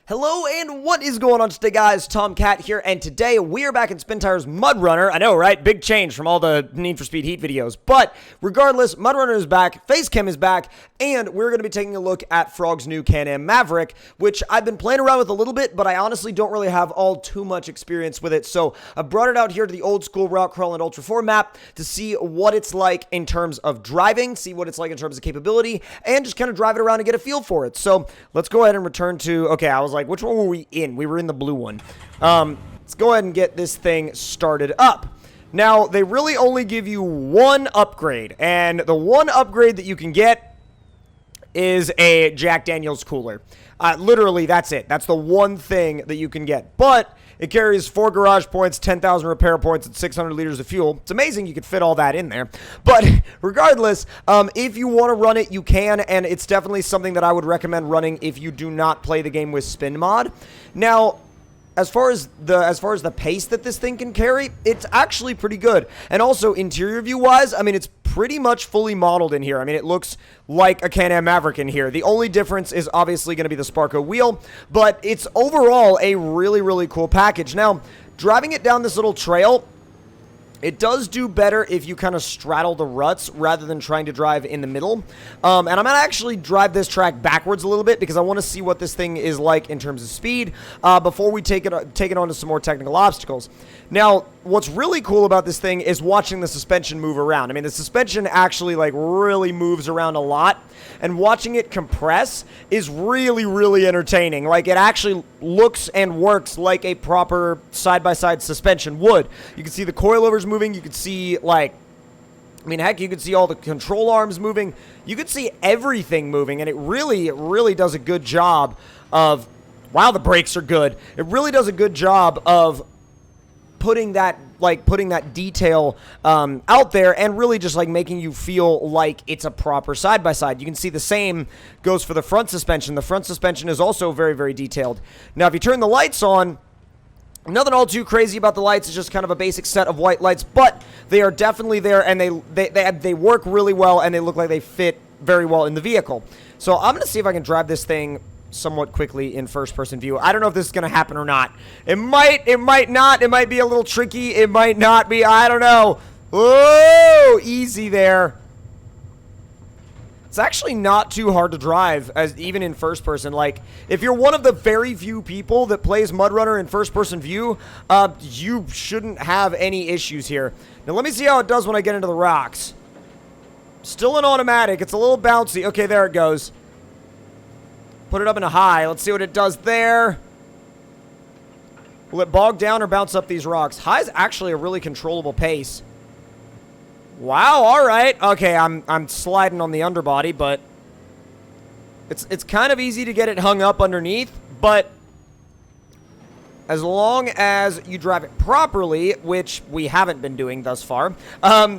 Hello and what is going on today, guys? Tom Cat here, and today we are back in SpinTires MudRunner. I know, right? Big change from all the Need for Speed Heat videos. But regardless, MudRunner is back, Facecam is back, and we're going to be taking a look at Frog's new Can-Am Maverick, which I've been playing around with a little bit, but I honestly don't really have all too much experience with it. So I brought it out here to the old school route crawl and Ultra 4 map to see what it's like in terms of driving, see what it's like in terms of capability, and just kind of drive it around and get a feel for it. So let's go ahead and return to, okay, I was like, which one were we in? We were in the blue one. Let's go ahead and get this thing started up. Now, they really only give you one upgrade, and the one upgrade that you can get is a Jack Daniels cooler. Literally, that's it. That's the one thing that you can get. But it carries 4 garage points, 10,000 repair points, and 600 liters of fuel. It's amazing you could fit all that in there. But regardless, if you want to run it, you can, and it's definitely something that I would recommend running if you do not play the game with Spin Mod. Now, as far as the pace that this thing can carry, it's actually pretty good. And also, interior view-wise, I mean, it's pretty much fully modeled in here. I mean, it looks like a Can-Am Maverick in here. The only difference is obviously going to be the Sparco wheel, but it's overall a really, really cool package. Now, driving it down this little trail, it does do better if you kind of straddle the ruts rather than trying to drive in the middle. And I'm going to actually drive this track backwards a little bit because I want to see what this thing is like in terms of speed before we take it on to some more technical obstacles. Now, what's really cool about this thing is watching the suspension move around. I mean, the suspension actually like really moves around a lot, and watching it compress is really, really entertaining. Like, it actually looks and works like a proper side-by-side suspension would. You can see the coilovers moving. You can see, like, I mean, heck, you can see all the control arms moving. You can see everything moving, and it really does a good job of, wow, the brakes are good. It really does a good job of putting that detail out there and really just like making you feel like it's a proper side-by-side. You can see the same goes for the front suspension. The front suspension is also very, very detailed. Now, if you turn the lights on, nothing all too crazy about the lights. It's just kind of a basic set of white lights, but they are definitely there, and they work really well, and they look like they fit very well in the vehicle. So I'm going to see if I can drive this thing somewhat quickly in first-person view. I don't know if this is going to happen or not. It might not. It might be a little tricky. It might not be. I don't know. Whoa! Easy there. It's actually not too hard to drive, even in first-person. Like, if you're one of the very few people that plays MudRunner in first-person view, you shouldn't have any issues here. Now, let me see how it does when I get into the rocks. Still an automatic. It's a little bouncy. Okay, there it goes. Put it up in a high. Let's see what it does there. Will it bog down or bounce up these rocks? High is actually a really controllable pace. Wow, all right. Okay, I'm sliding on the underbody, but it's kind of easy to get it hung up underneath, but as long as you drive it properly, which we haven't been doing thus far,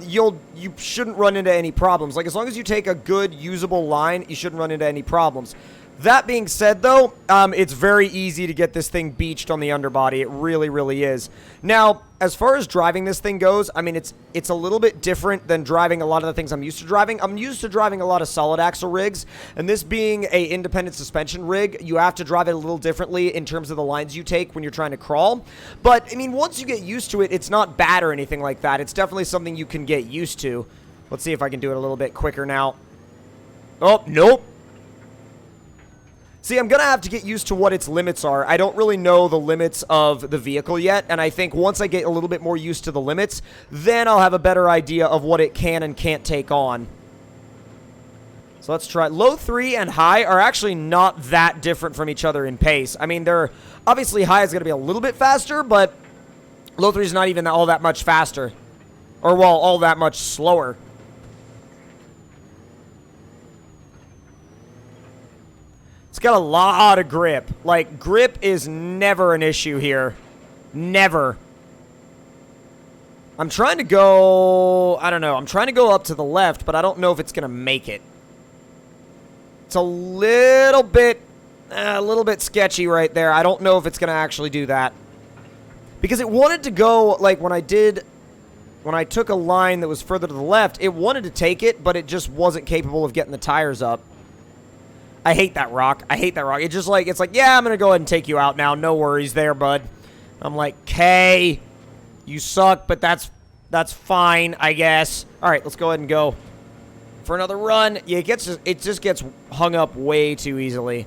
you shouldn't run into any problems. Like, as long as you take a good usable line, you shouldn't run into any problems. That being said, though, it's very easy to get this thing beached on the underbody. It really, really is. Now, as far as driving this thing goes, I mean, it's a little bit different than driving a lot of the things I'm used to driving. I'm used to driving a lot of solid axle rigs, and this being a independent suspension rig, you have to drive it a little differently in terms of the lines you take when you're trying to crawl. But, I mean, once you get used to it, it's not bad or anything like that. It's definitely something you can get used to. Let's see if I can do it a little bit quicker now. Oh, nope. See, I'm going to have to get used to what its limits are. I don't really know the limits of the vehicle yet, and I think once I get a little bit more used to the limits, then I'll have a better idea of what it can and can't take on. So let's try. Low 3 and high are actually not that different from each other in pace. I mean, they're obviously high is going to be a little bit faster, but low 3 is not even all that much faster. Or, well, all that much slower. It's got a lot of grip. Like, grip is never an issue here. Never. I'm trying to go, I don't know. I'm trying to go up to the left, but I don't know if it's going to make it. It's a little bit sketchy right there. I don't know if it's going to actually do that. Because it wanted to go, like, when I took a line that was further to the left, it wanted to take it, but it just wasn't capable of getting the tires up. I hate that rock. I hate that rock. It's just like, it's like, yeah, I'm going to go ahead and take you out now. No worries there, bud. I'm like, okay, you suck, but that's fine, I guess. All right, let's go ahead and go for another run. Yeah, it just gets hung up way too easily.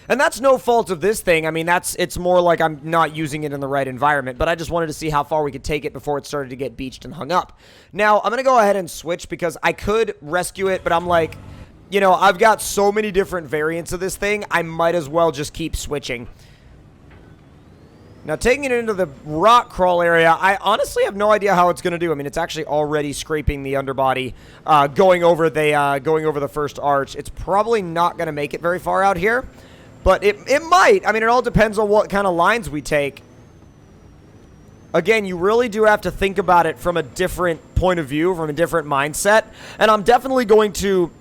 And that's no fault of this thing. I mean, it's more like I'm not using it in the right environment, but I just wanted to see how far we could take it before it started to get beached and hung up. Now, I'm going to go ahead and switch because I could rescue it, but I'm like, you know, I've got so many different variants of this thing, I might as well just keep switching. Now, taking it into the rock crawl area, I honestly have no idea how it's going to do. I mean, it's actually already scraping the underbody, going over the first arch. It's probably not going to make it very far out here, but it might. I mean, it all depends on what kind of lines we take. Again, you really do have to think about it from a different point of view, from a different mindset, and I'm definitely going to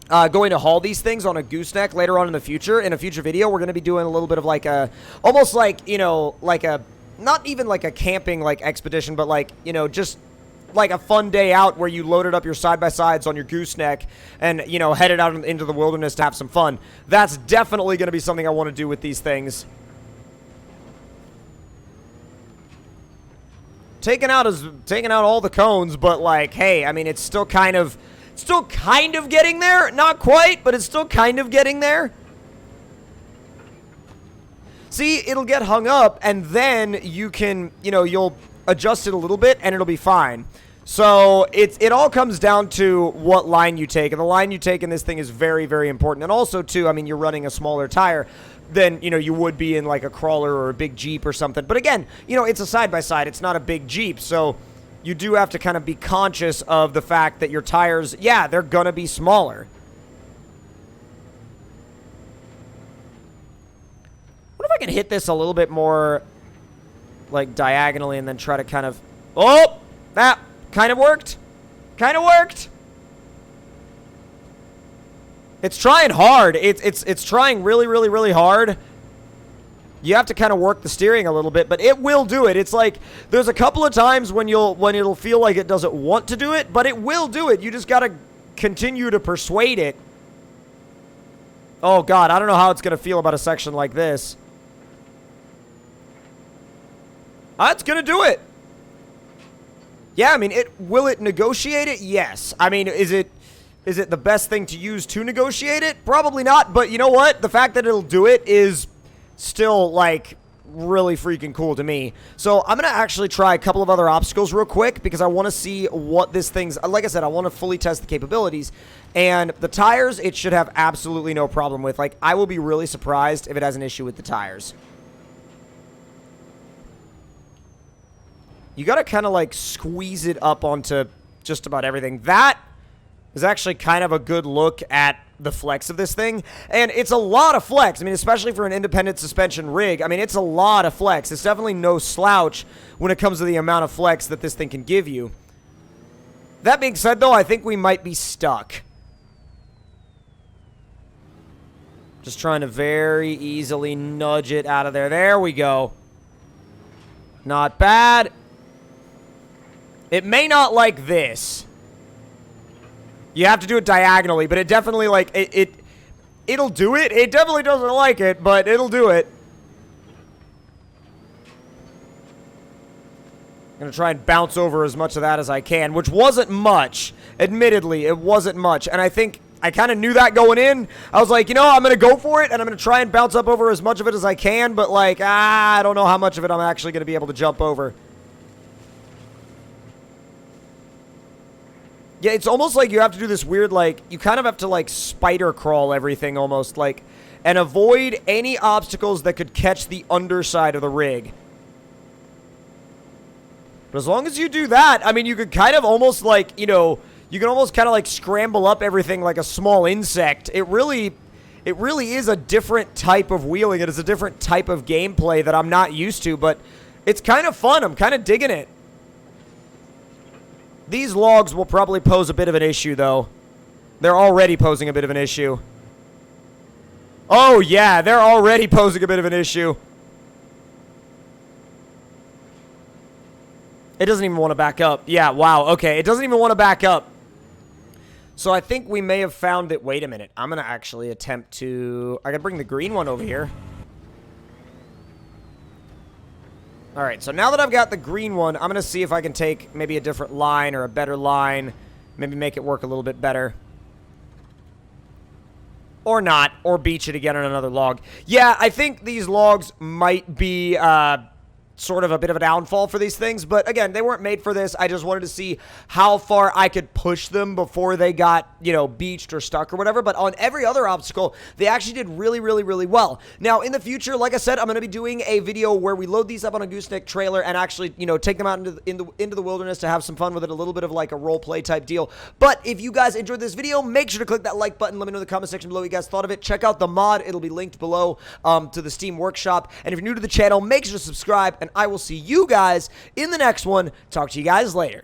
haul these things on a gooseneck later on in the future. In a future video, we're going to be doing a little bit of like a, almost like, you know, like a, not even like a camping like expedition, but like, you know, just like a fun day out where you loaded up your side-by-sides on your gooseneck and, you know, headed out into the wilderness to have some fun. That's definitely going to be something I want to do with these things. Taking out all the cones, but like, hey, I mean, it's still kind of getting there. Not quite, but it's still kind of getting there. See, it'll get hung up, and then you can, you know, you'll adjust it a little bit, and it'll be fine. So it all comes down to what line you take, and the line you take in this thing is very, very important. And also, too, I mean, you're running a smaller tire than, you know, you would be in like a crawler or a big Jeep or something. But again, you know, it's a side-by-side. It's not a big Jeep, so you do have to kind of be conscious of the fact that your tires, yeah, they're gonna be smaller. What if I can hit this a little bit more, like, diagonally and then try to kind of... Oh! That kind of worked. Kind of worked. It's trying hard. It's trying really, really, really hard. You have to kind of work the steering a little bit, but it will do it. It's like there's a couple of times when it'll feel like it doesn't want to do it, but it will do it. You just got to continue to persuade it. Oh god, I don't know how it's going to feel about a section like this. It's going to do it. Yeah, I mean, will it negotiate it? Yes. I mean, is it the best thing to use to negotiate it? Probably not, but you know what? The fact that it'll do it is still, like, really freaking cool to me. So I'm going to actually try a couple of other obstacles real quick because I want to see what this thing's... Like I said, I want to fully test the capabilities. And the tires, it should have absolutely no problem with. Like, I will be really surprised if it has an issue with the tires. You got to kind of, like, squeeze it up onto just about everything. That is actually kind of a good look at the flex of this thing, and it's a lot of flex. I mean, especially for an independent suspension rig, I mean, it's a lot of flex. It's definitely no slouch when it comes to the amount of flex that this thing can give you. That being said, though, I think we might be stuck. Just trying to very easily nudge it out of there. There we go. Not bad. It may not like this. You have to do it diagonally, but it definitely, like, it'll do it. It definitely doesn't like it, but it'll do it. I'm going to try and bounce over as much of that as I can, which wasn't much. Admittedly, it wasn't much. And I think I kind of knew that going in. I was like, you know, I'm going to go for it, and I'm going to try and bounce up over as much of it as I can, but, like, I don't know how much of it I'm actually going to be able to jump over. Yeah, it's almost like you have to do this weird, like, you kind of have to, like, spider crawl everything almost, like, and avoid any obstacles that could catch the underside of the rig. But as long as you do that, I mean, you could kind of almost, like, you know, you can almost kind of, like, scramble up everything like a small insect. It really is a different type of wheeling. It is a different type of gameplay that I'm not used to, but it's kind of fun. I'm kind of digging it. These logs will probably pose a bit of an issue, though. They're already posing a bit of an issue. Oh, yeah, they're already posing a bit of an issue. It doesn't even want to back up. Yeah, wow, okay. It doesn't even want to back up. So I think we may have found it. Wait a minute. I'm going to actually attempt to... I can bring the green one over here. All right, so now that I've got the green one, I'm going to see if I can take maybe a different line or a better line. Maybe make it work a little bit better. Or not, or beach it again on another log. Yeah, I think these logs might be sort of a bit of a downfall for these things, but again, they weren't made for this. I just wanted to see how far I could push them before they got, you know, beached or stuck or whatever. But on every other obstacle, they actually did really, really, really well. Now, in the future, like I said, I'm going to be doing a video where we load these up on a gooseneck trailer and actually, you know, take them out into the wilderness to have some fun with it, a little bit of like a role play type deal. But if you guys enjoyed this video, make sure to click that like button. Let me know in the comment section below what you guys thought of it. Check out the mod. It'll be linked below to the Steam Workshop. And if you're new to the channel, make sure to subscribe, and I will see you guys in the next one. Talk to you guys later.